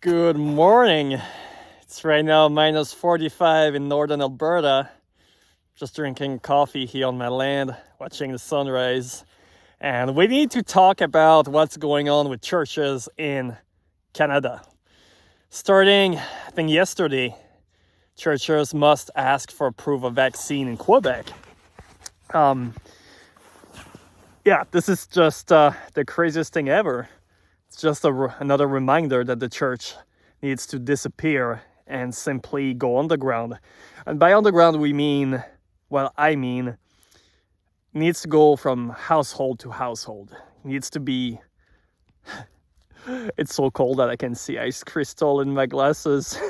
Good morning. It's right now minus 45 in northern Alberta. Just drinking coffee here on my land, watching the sunrise. And we need to talk about what's going on with churches in Canada. Starting, I think yesterday, churches must ask for proof of vaccine in Quebec. This is just the craziest thing ever. It's just another reminder that the church needs to disappear and simply go underground. And by underground, I mean, needs to go from household to household. Needs to be, it's so cold that I can see ice crystal in my glasses.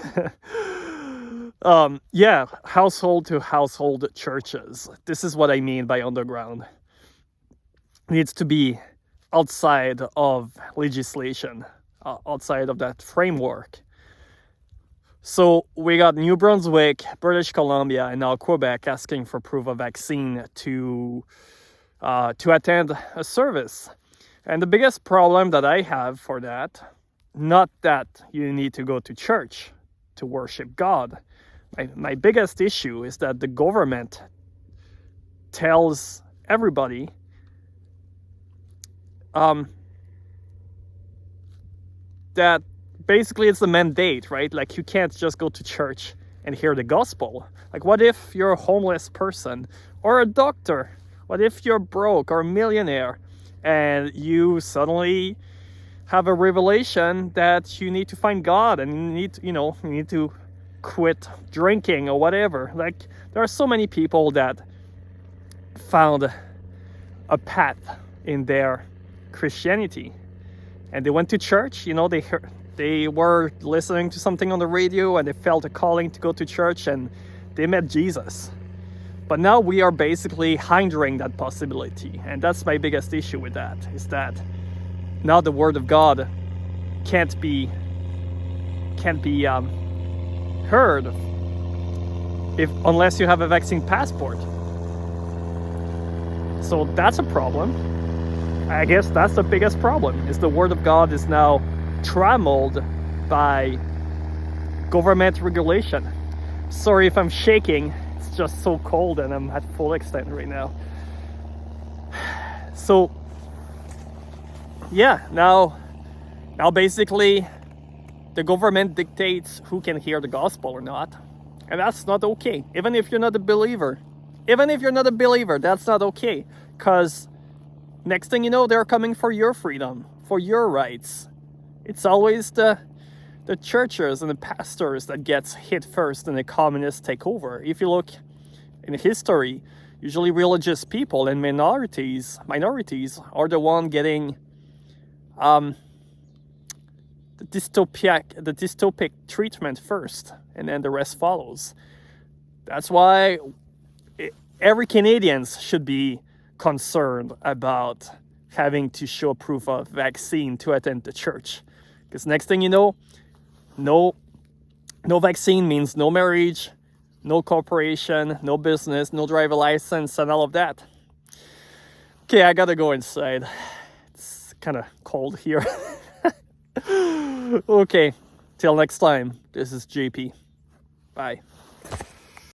Household to household churches. This is what I mean by underground. Needs to be outside of legislation, outside of that framework. So we got New Brunswick, British Columbia, and now Quebec asking for proof of vaccine to attend a service. And the biggest problem that I have for that, not that you need to go to church to worship God. My biggest issue is that the government tells everybody that basically it's the mandate, right? Like, you can't just go to church and hear the gospel. Like, what if you're a homeless person or a doctor? What if you're broke or a millionaire and you suddenly have a revelation that you need to find God and you need to quit drinking or whatever? Like, there are so many people that found a path in their Christianity, and they went to church. They were listening to something on the radio and they felt a calling to go to church and they met Jesus. But now we are basically hindering that possibility, and that's my biggest issue with that, is that now the word of God can't be heard unless you have a vaccine passport. So that's a problem. I guess that's the biggest problem, is the word of God is now trammeled by government regulation. Sorry if I'm shaking, it's just so cold and I'm at full extent right now. So now basically the government dictates who can hear the gospel or not. And that's not okay. Even if you're not a believer, that's not okay. Because next thing you know, they're coming for your freedom, for your rights. It's always the churches and the pastors that gets hit first and the communists take over. If you look in history, usually religious people and minorities are the one getting the dystopic treatment first, and then the rest follows. That's why every Canadian should be concerned about having to show proof of vaccine to attend the church. Because next thing you know, no vaccine means no marriage, no corporation, no business, no driver license, and all of that. Okay, I gotta go inside. It's kind of cold here. Okay, till next time, this is JP. Bye.